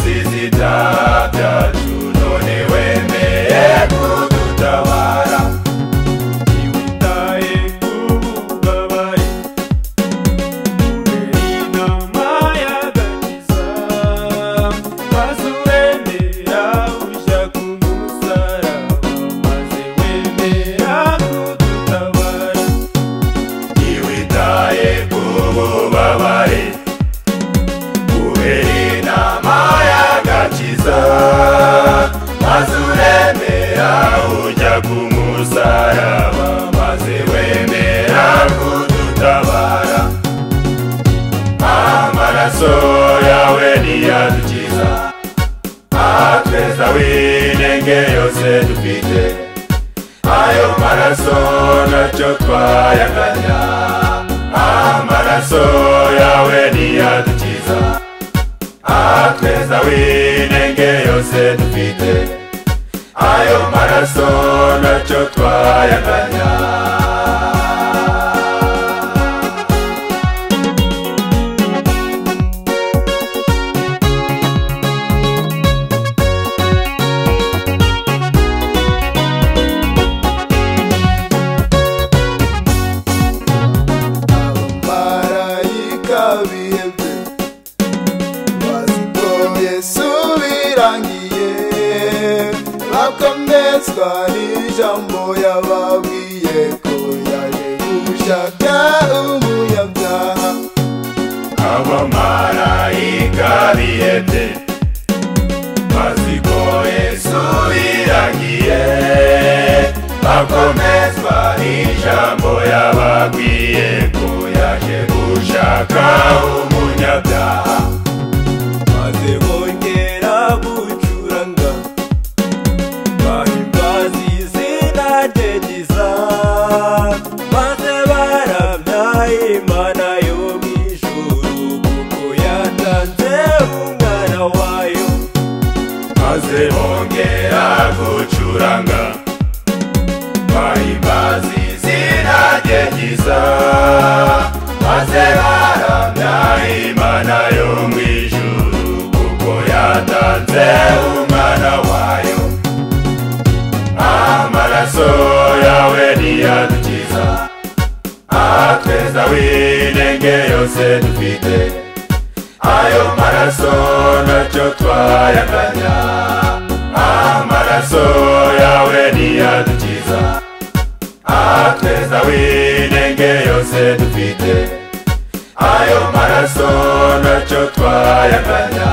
wazize ibyaha byacu none wemeye kudutabara ntiwitaye ku bubabare ubera inama y'agakiza maze uremera ujya ku musaraba maze wemera kudutabara ntiwitaye ku bubabare ubera inama y'agakiza maze uremera ujya ku musaraba maze wemera kudutabara amaraso yawe niyadukiza atweza w'inenge yose dufite ayo maraso nacyo twayaganya amaraso yawe niyadukiza atweza w'inenge yose dufite ayo maraso nacyo twayaganya abamarayika bihebye bazi ko Yesu birangiye bakomezwa n'ijambo yababwiye ko yaje gushaka umunyabyaha abamarayika bihebye bazi ko Yesu birangiye bakomezwa n'ijambo yababwiye ko yaje gushaka umunyabyaha maze bongera gucuranga bahimbaza izina rye ryiza maze baramya Imana yo mu ijuru kuko yatanze umwana wayo maze bongera gucuranga bahimbaza izina rye ryiza maze baramya Imana yo mu ijuru kuko yatanze umwana wayo amaraso yawe niyadukiza atweza w'inenge yose dufite ayo maraso nacyo twayaganya amaraso yawe niyadukiza atweza w'inenge yose dufite ayo maraso nacyo twayaganya